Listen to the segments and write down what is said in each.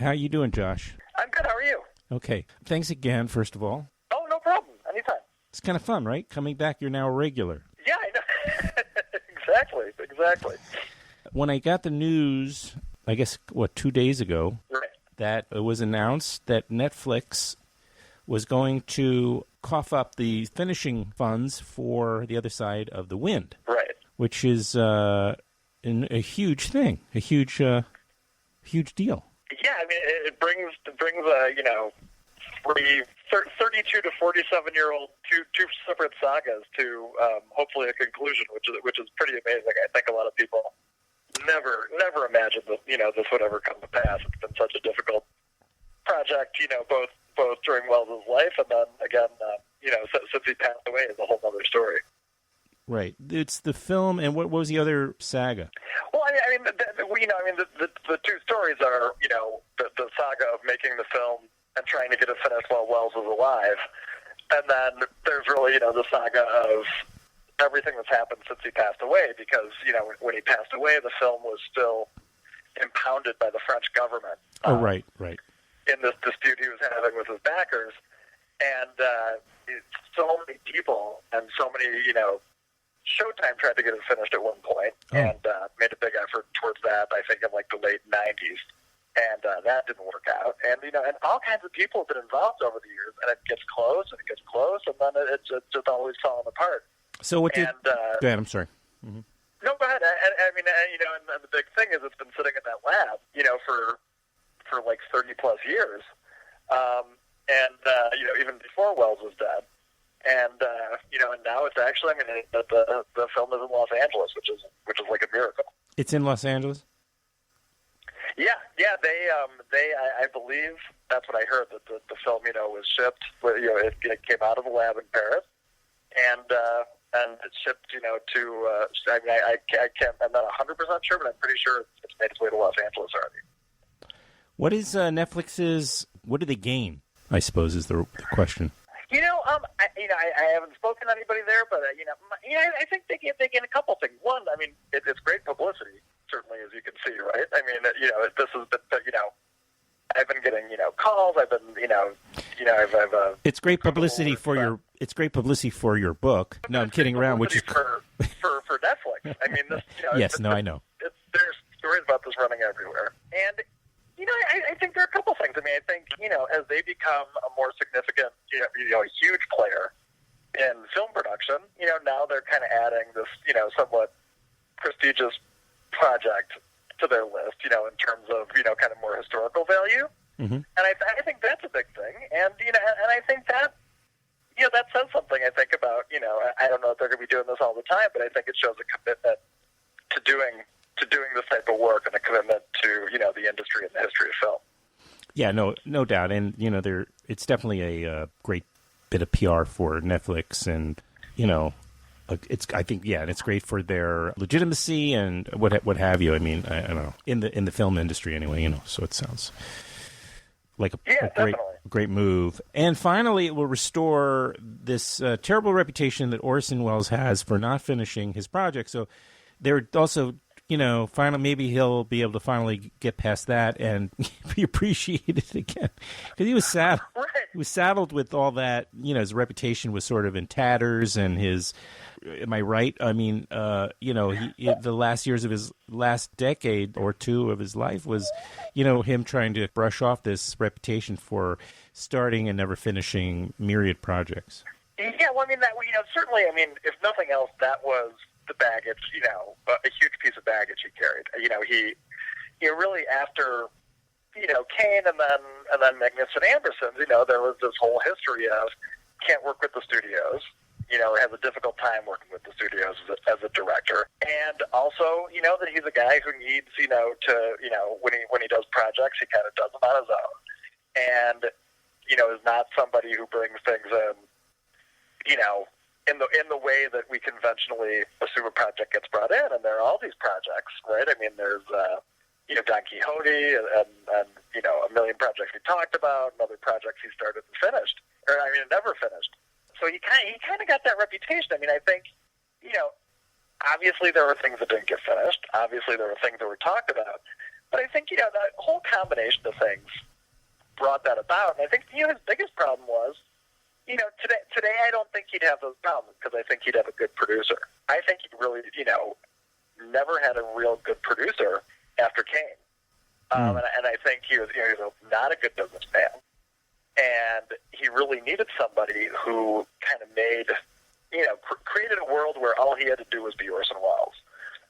How you doing, Josh? I'm good. How are you? Okay. Thanks again, first of all. Oh, no problem. Anytime. It's kind of fun, right? Coming back, you're now a regular. Yeah, I know. Exactly. When I got the news, I guess, 2 days ago, Right. that it was announced that Netflix was going to cough up the finishing funds for The Other Side of the Wind. Right. Which is a huge thing, a huge deal. Yeah, I mean, it brings 32 to 47-year-old two separate sagas to hopefully a conclusion, which is pretty amazing. I think a lot of people never imagined that this would ever come to pass. It's been such a difficult project, both during Welles' life and then again, since he passed away, is a whole other story. Right. It's the film, and what was the other saga? Well, the two stories are, the saga of making the film and trying to get it finished while Welles was alive, and then there's really, the saga of everything that's happened since he passed away, because, when he passed away, the film was still impounded by the French government. Right. In this dispute he was having with his backers, and so many people and so many, Showtime tried to get it finished at one point and made a big effort towards that, I think, in like the late 90s. And that didn't work out. And, and all kinds of people have been involved over the years, and it gets close, and then it's just always falling apart. So what did... Go ahead, I'm sorry. Mm-hmm. No, go ahead. And the big thing is it's been sitting in that lab, for like 30-plus years. And even before Welles was dead. And and now it's actually, the film is in Los Angeles, which is like a miracle. It's in Los Angeles? Yeah. I believe that's what I heard, that the film, was shipped. It came out of the lab in Paris, and it's shipped, to. I can't. I'm not 100% sure, but I'm pretty sure it's made its way to Los Angeles already. What is Netflix's? What do they gain? I suppose is the question. I haven't spoken to anybody there, but I think they gain a couple things. One, it's great publicity, certainly, as you can see, right? This has been, I've been getting, calls. I've been, I've it's great publicity for your. It's great publicity for your book. No, I'm kidding around. Which is for Netflix. Yes, I know. There's stories about this running everywhere, and. I think there are a couple things. I think, as they become a more significant, a huge player in film production, now they're kind of adding this, somewhat prestigious project to their list, in terms of, kind of more historical value. Mm-hmm. And I think that's a big thing. And, and I think that, that says something, I think, about, I don't know if they're going to be doing this all the time, but I think it shows a commitment to doing this type of work and a commitment to, the industry and the history of film. Yeah, no doubt. And, it's definitely a great bit of PR for Netflix and, it's great for their legitimacy and what have you. I don't know, in the film industry anyway, so it sounds like a great move. And finally, it will restore this terrible reputation that Orson Welles has for not finishing his project. So they're also... finally, maybe he'll be able to finally get past that and be appreciated again. Because he was saddled. Right. He was saddled with all that. His reputation was sort of in tatters, and his. Am I right? The last years of his last decade or two of his life was, him trying to brush off this reputation for starting and never finishing myriad projects. Yeah, well, certainly. If nothing else, that was the baggage, a huge piece of baggage he carried. He really, after, Kane and then Magnificent Ambersons, there was this whole history of can't work with the studios, has a difficult time working with the studios as a director. And also, that he's a guy who needs, when he does projects, he kind of does them on his own. And, is not somebody who brings things in, in the way that we conventionally assume a project gets brought in, and there are all these projects, right? There's Don Quixote and a million projects we talked about, and other projects he started and finished, never finished. So he kind of got that reputation. I think obviously there were things that didn't get finished. Obviously there were things that were talked about, but I think that whole combination of things brought that about. And I think his biggest problem was, today I don't think he'd have those problems because I think he'd have a good producer. I think he really, never had a real good producer after Kane. And I think he was not a good businessman. And he really needed somebody who kind of made, created a world where all he had to do was be Orson Welles,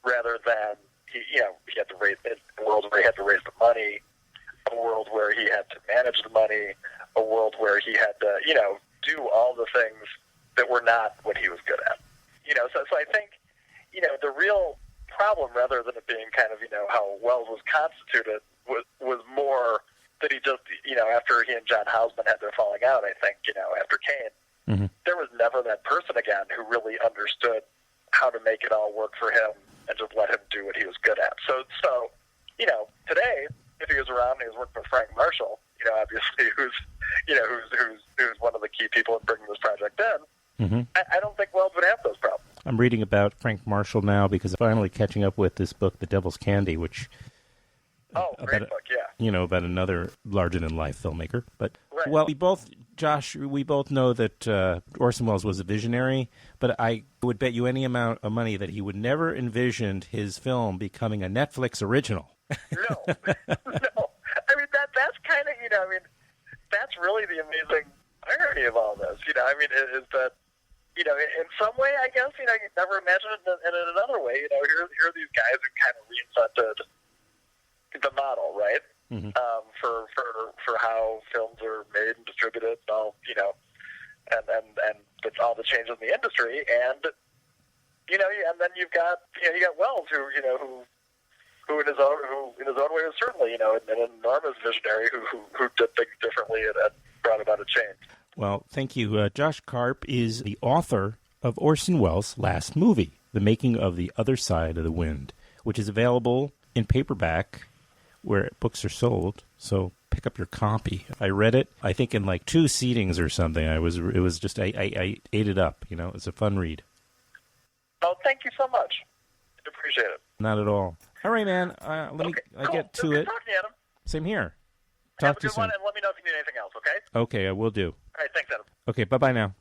rather than he had to raise a world where he had to raise the money, a world where he had to manage the money, a world where he had to, do all the things that were not what he was good at. So I think, the real problem, rather than it being kind of, how Welles was constituted, was more that he just, after he and John Houseman had their falling out, I think, after Kane, there was never that person again who really understood how to make it all work for him and just let him do what he was good at. So today, if he was around and he was working with Frank Marshall, obviously who's one of the key people in bringing this project in, I don't think Welles would have those problems. I'm reading about Frank Marshall now because I'm finally catching up with this book, The Devil's Candy, which... great book, yeah. About another larger-than-life filmmaker. But, right. Well, we both know that Orson Welles was a visionary, but I would bet you any amount of money that he would never envisioned his film becoming a Netflix original. No. I mean, that's kind of, that's really the amazing irony of all this, is that, in some way, I guess, you never imagined it, and in another way, here are these guys who kind of reinvented the model, right? For how films are made and distributed, and all, and with all the changes in the industry, and and then you've got Welles, who in his own way was certainly an enormous visionary who did things differently and brought about a change. Well, thank you. Josh Karp is the author of Orson Welles' Last Movie, The Making of the Other Side of the Wind, which is available in paperback where books are sold, so pick up your copy. I read it, I think, in like 2 seatings or something. I ate it up, It's a fun read. Oh, thank you so much. Appreciate it. Not at all. All right, man. I get to it. Talking to you, Adam. Same here. Have Talk a to you good soon. one, and let me know if you need anything else, okay? Okay, I will do. All right, thanks, Adam. Okay, bye-bye now.